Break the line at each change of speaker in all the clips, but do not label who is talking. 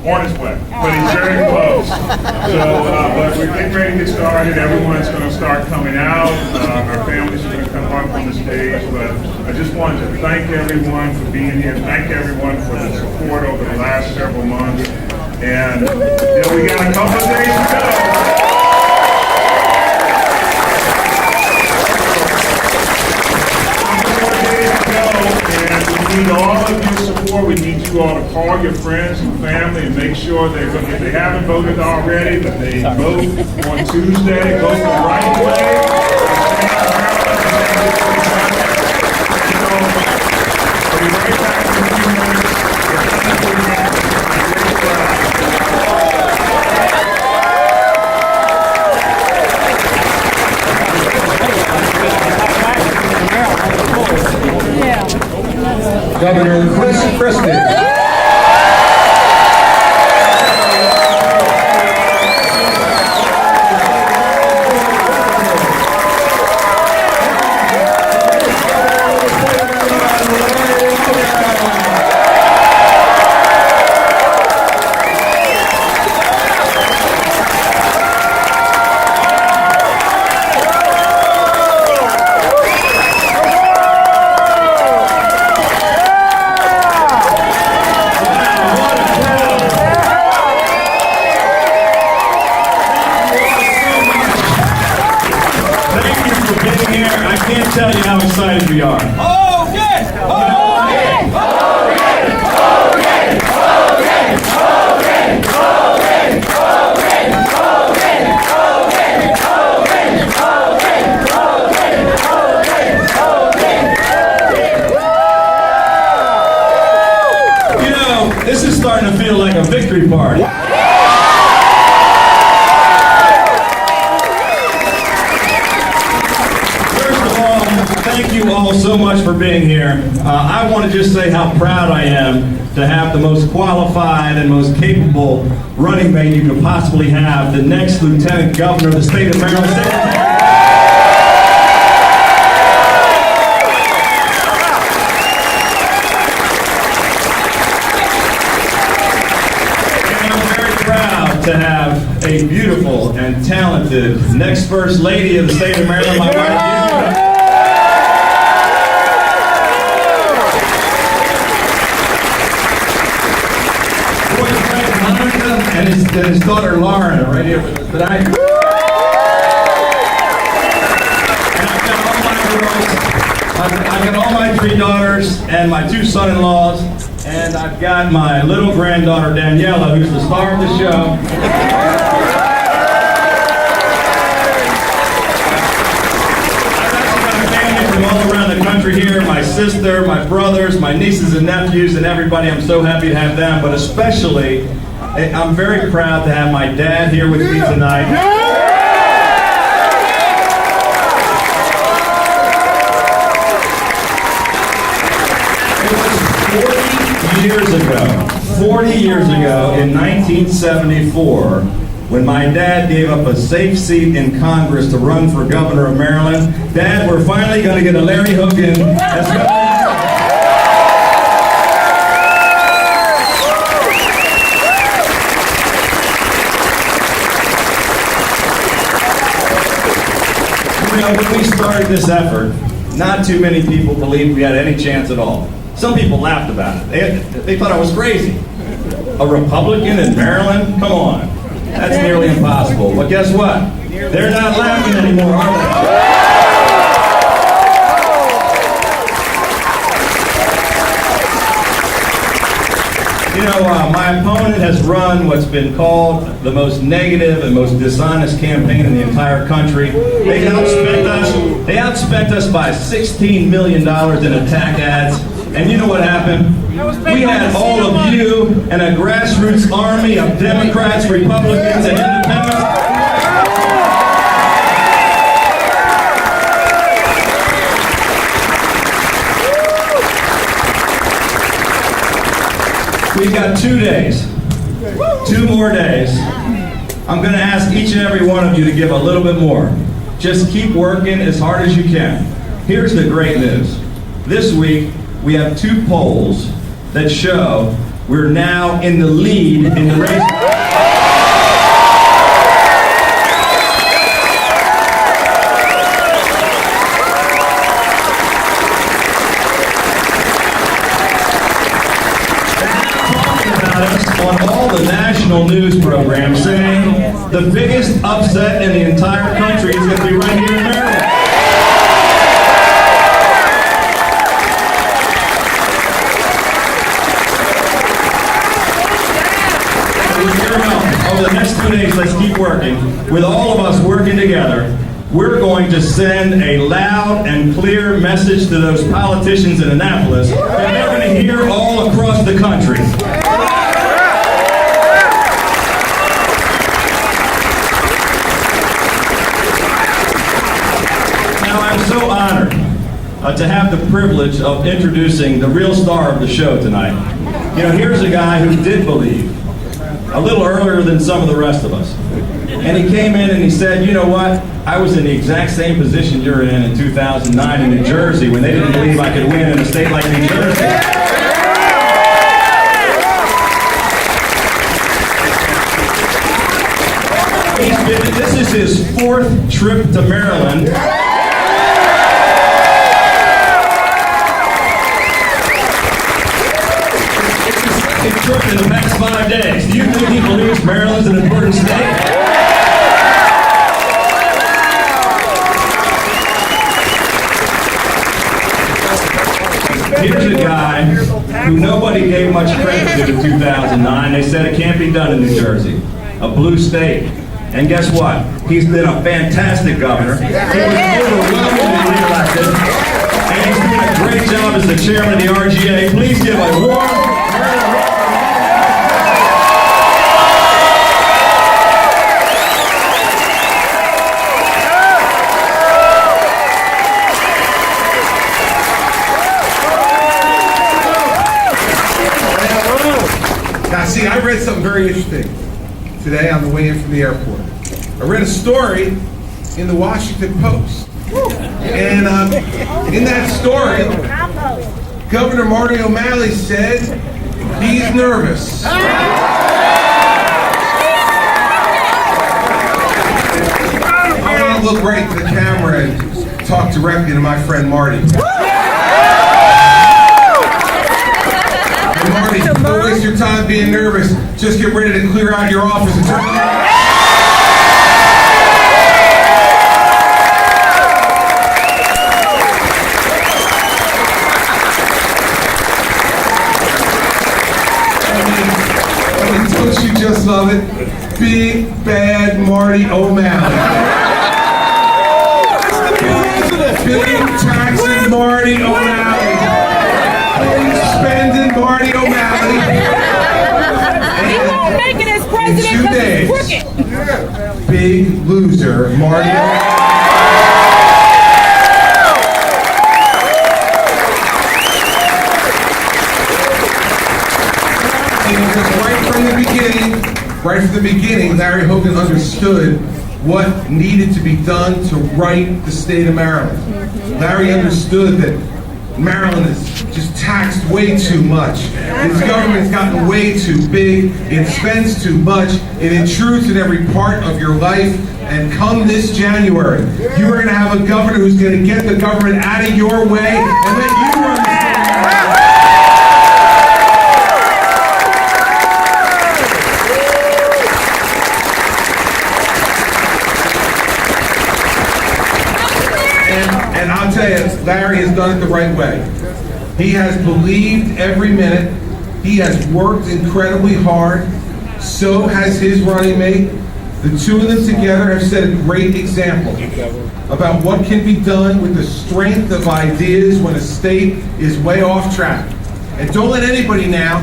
On his way, but he's very close. So, but we're getting ready to get started. Everyone's going to start coming out. Our families are going to come up on the stage. But I just wanted to thank everyone for being here. Thank everyone for the support over the last several months. And we got a couple of days to go. We need all of your support. We need you all to call your friends and family and make sure if they haven't voted already, that they vote on Tuesday, vote the right way. I'll be right back in a few minutes.
Governor Chris Christie.
Tell you how excited we are.
Hogan! Hogan! Hogan! Hogan! Hogan! Hogan! Hogan! Hogan! Hogan! Hogan! Hogan!
You know, this is starting to feel like a victory party. Thank you all so much for being here. I want to just say how proud I am to have the most qualified and most capable running mate you could possibly have, the next Lieutenant Governor of the state of Maryland. And I'm very proud to have a beautiful and talented next First Lady of the state of Maryland, my wife. And his daughter Lauren are right here with us tonight. And I've got all my three daughters and my two son-in-laws, and I've got my little granddaughter Daniela, who's the star of the show. I've actually got a family from all around the country here, my sister, my brothers, my nieces and nephews, and everybody. I'm so happy to have them, but especially I'm very proud to have my dad here with me tonight. It was 40 years ago in 1974 when my dad gave up a safe seat in Congress to run for governor of Maryland. Dad, we're finally going to get a Larry Hogan as governor. When we started this effort, not too many people believed we had any chance at all. Some people laughed about it. They thought I was crazy. A Republican in Maryland? Come on. That's nearly impossible. But guess what? They're not laughing anymore, are they? You know, my opponent has run what's been called the most negative and most dishonest campaign in the entire country. They outspent us by $16 million in attack ads. And you know what happened? We had all of you and a grassroots army of Democrats, Republicans, and independents. We've got 2 days, 2 more days. I'm going to ask each and every one of you to give a little bit more. Just keep working as hard as you can. Here's the great news. This week, we have 2 polls that show We're now in the lead in the race. On all the national news programs saying the biggest upset in the entire country is going to be right here in Maryland. So with your help, over the next 2 days, let's keep working. With all of us working together, we're going to send a loud and clear message to those politicians in Annapolis that they're going to hear all across the country. Now, I'm so honored to have the privilege of introducing the real star of the show tonight. You know, here's a guy who did believe a little earlier than some of the rest of us. And he came in and he said, you know what? I was in the exact same position you're in 2009 in New Jersey when they didn't believe I could win in a state like New Jersey. This is his 4th trip to Maryland. Trip in the past 5 days. Do you think he believes Maryland's an important state? Here's a guy who nobody gave much credit to in 2009. They said it can't be done in New Jersey, a blue state. And guess what? He's been a fantastic governor. He was overwhelmingly reelected. And he's doing a great job as the chairman of the RGA. Please give a warm
Now, see, I read something very interesting today on the way in from the airport. I read a story in the Washington Post. And in that story, Governor Marty O'Malley said he's nervous. I want to look right into the camera and talk directly to my friend Marty. Marty, don't waste your time being nervous. Just get ready to clear out your office and turn it on. I mean, don't you just love it? Big, bad Marty O'Malley. Big, taxing Marty O'Malley. Spending Marty O'Malley.
He won't make it as president because he's crooked.
Big loser, Marty O'Malley. Right from the beginning, Larry Hogan understood what needed to be done to right the state of Maryland. Larry understood that Maryland is just taxed way too much. Its government's gotten way too big. It spends too much. It intrudes in every part of your life. And come this January, you are going to have a governor who's going to get the government out of your way and let you run the state of Maryland. And I'll tell you, Larry has done it the right way. He has believed every minute. He has worked incredibly hard. So has his running mate. The two of them together have set a great example about what can be done with the strength of ideas when a state is way off track. And don't let anybody now,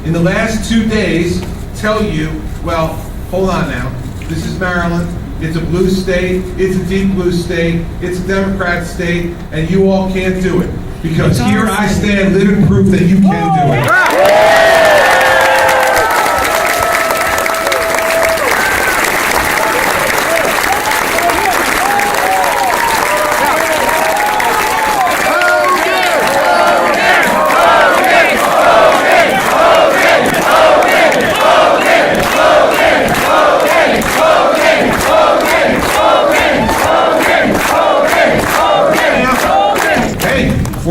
in the last 2 days, tell you, well, hold on now, this is Maryland. It's a blue state, it's a deep blue state, it's a Democrat state, and you all can't do it. Because here I stand, living proof that you can do it.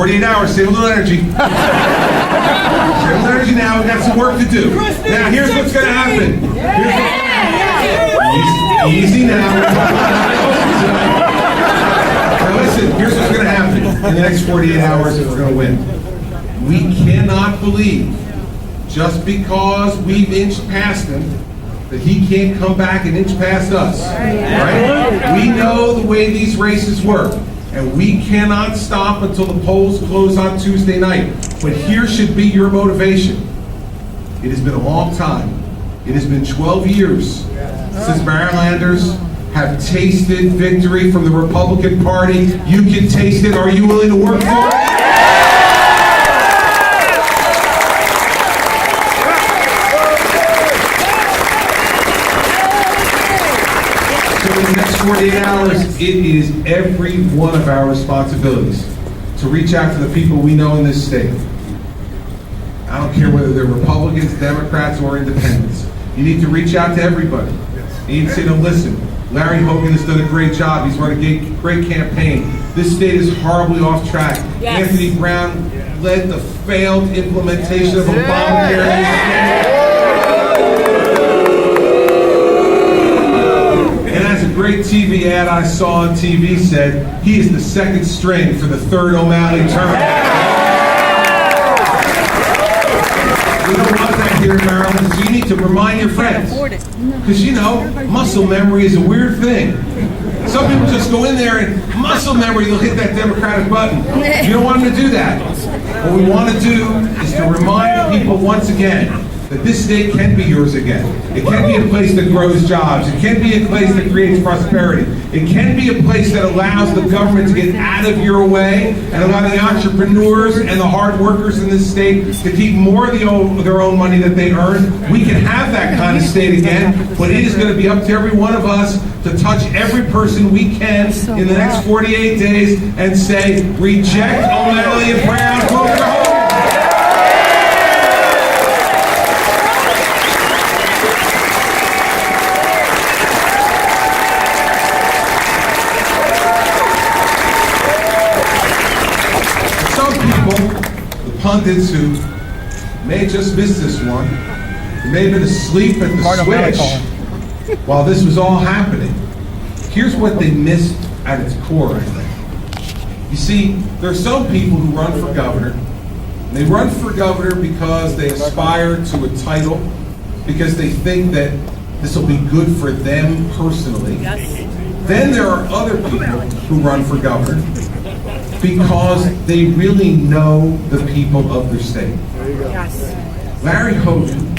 48 hours, save a little energy. Save a little energy now, we got some work to do. Now, here's what's gonna happen. Easy now. Now listen, here's what's gonna happen in the next 48 hours if we're gonna win. We cannot believe, just because we've inched past him, that he can't come back and inch past us, right? We know the way these races work, and we cannot stop until the polls close on Tuesday night. But here should be your motivation. It has been a long time. It has been 12 years since Marylanders have tasted victory from the Republican Party. You can taste it. Are you willing to work for it? So in the next 48 hours, it is every one of our responsibilities to reach out to the people we know in this state. I don't care whether they're Republicans, Democrats, or Independents. You need to reach out to everybody. You need to say to them, listen, Larry Hogan has done a great job. He's run a great campaign. This state is horribly off track. Yes. Anthony Brown led the failed implementation of Obamacare. And as a great TV ad I saw on TV said, he is the second string for the third O'Malley term. We don't want that here in Maryland, so you need to remind your friends. Because, you know, muscle memory is a weird thing. Some people just go in there and muscle memory, they'll hit that Democratic button. You don't want them to do that. What we want to do is to remind people once again that this state can be yours again. It can be a place that grows jobs. It can be a place that creates prosperity. It can be a place that allows the government to get out of your way and allow the entrepreneurs and the hard workers in this state to keep more of their own money that they earn. We can have that kind of state again, but it is going to be up to every one of us to touch every person we can in the next 48 days and say, reject O'Malley and Brown, vote for Hogan. The pundits who may just miss this one, who may have been asleep at the switch while this was all happening. Here's what they missed at its core, I think. You see, there are some people who run for governor. And they run for governor because they aspire to a title, because they think that this will be good for them personally. Then there are other people who run for governor because they really know the people of their state. Larry Hogan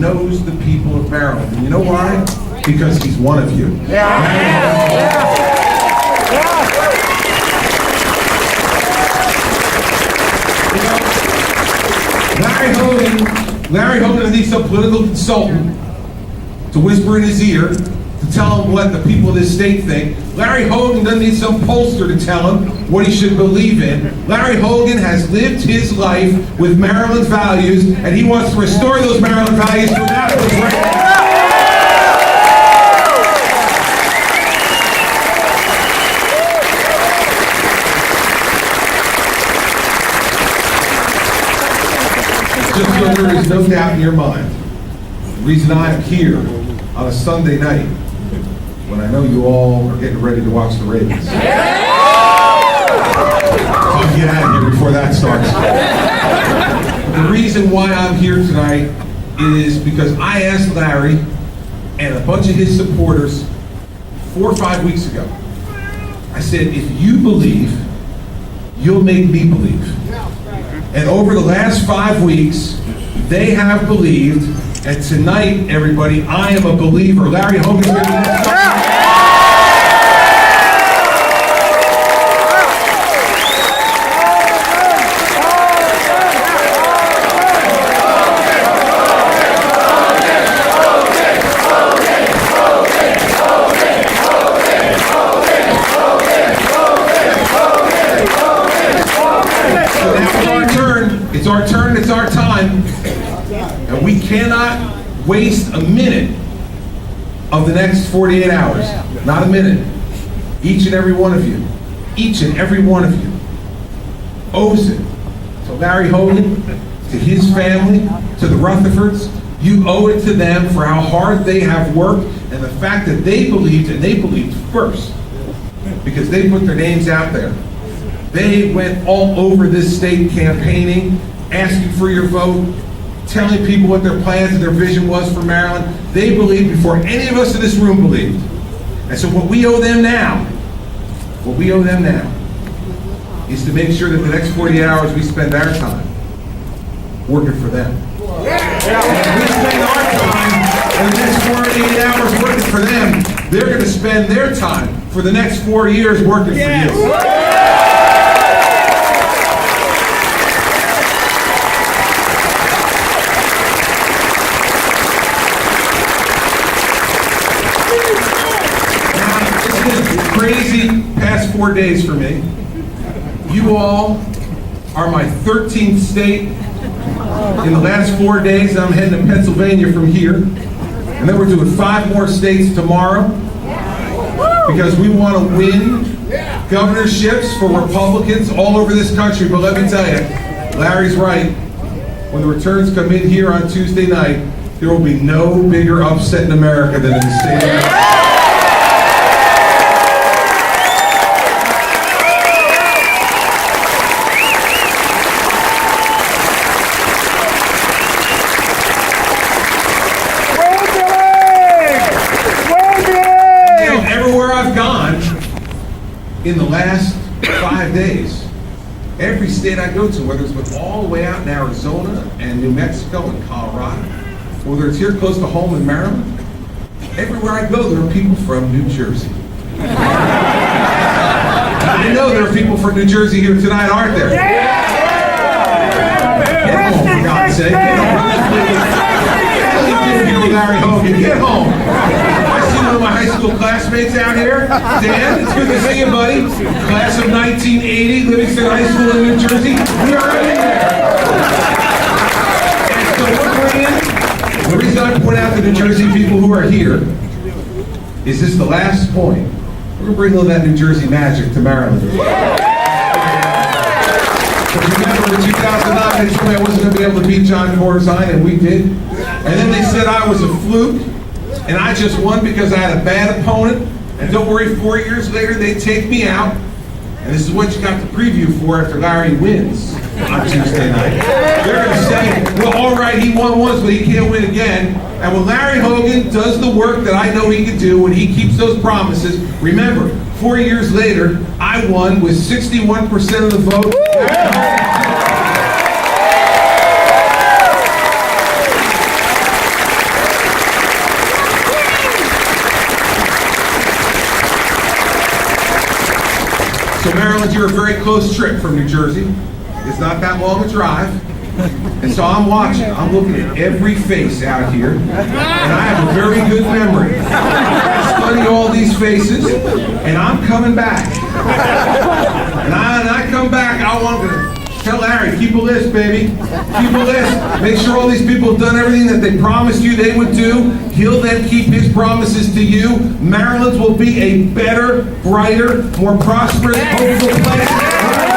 knows the people of Maryland. And you know why? Because he's one of you. Larry Hogan needs some political consultant to whisper in his ear to tell him what the people of this state think. Larry Hogan doesn't need some pollster to tell him what he should believe in. Larry Hogan has lived his life with Maryland values, and he wants to restore those Maryland values to Annapolis right now. Just so there is no doubt in your mind, the reason I am here on a Sunday night, when I know you all are getting ready to watch the Ravens. I'll get out of here before that starts. The reason why I'm here tonight is because I asked Larry and a bunch of his supporters 4 or 5 weeks ago. I said, if you believe, you'll make me believe. And over the last 5 weeks, they have believed. And tonight, everybody, I am a believer. Larry Hogan's going to be It's our turn, it's our time, and we cannot waste a minute of the next 48 hours. Not a minute. Each and every one of you. Each and every one of you. owes it to Larry Hogan, to his family, to the Rutherfords. You owe it to them for how hard they have worked and the fact that they believed, and they believed first, because they put their names out there. They went all over this state campaigning, asking for your vote, telling people what their plans and their vision was for Maryland. They believed before any of us in this room believed. And so what we owe them now is to make sure that the next 40 hours we spend our time working for them. And we spend our time in the next 48 hours working for them, they're going to spend their time for the next 4 years working for you. Crazy past 4 days for me. You all are my 13th state in the last 4 days. I'm heading to Pennsylvania from here. And then we're doing 5 more states tomorrow because we want to win governorships for Republicans all over this country. But let me tell you, Larry's right. When the returns come in here on Tuesday night, there will be no bigger upset in America than in the state of Maryland. In the last 5 days, every state I go to, whether it's all the way out in Arizona and New Mexico and Colorado, whether it's here close to home in Maryland, everywhere I go, there are people from New Jersey. I know there are people from New Jersey here tonight, aren't there? Get home, for God's sake. Get home. Larry Hogan, get home. I see one of my high school classmates out here. Dan, it's good to see you, buddy. Class of 1980, Livingston High School in New Jersey. We are in there. And so we're bringing, the reason I point out the New Jersey people who are here is this the last point. We're going to bring all that New Jersey magic to Maryland. Because remember in 2009, they told me I wasn't going to be able to beat John Corzine, and we did. And then they said I was a fluke, and I just won because I had a bad opponent. And don't worry, 4 years later, they take me out. And this is what you got the preview for after Larry wins on Tuesday night. They're going to say, well, all right, he won once, but he can't win again. And when Larry Hogan does the work that I know he can do, when he keeps those promises, remember, 4 years later, I won with 61% of the vote. So Maryland, you're a very close trip from New Jersey. It's not that long a drive. And so I'm watching, I'm looking at every face out here, and I have a very good memory. I study all these faces, and I'm coming back. And I come back, I want to tell Larry, keep a list, baby. Keep a list. Make sure all these people have done everything that they promised you they would do. He'll then keep his promises to you. Maryland will be a better, brighter, more prosperous, hopeful place.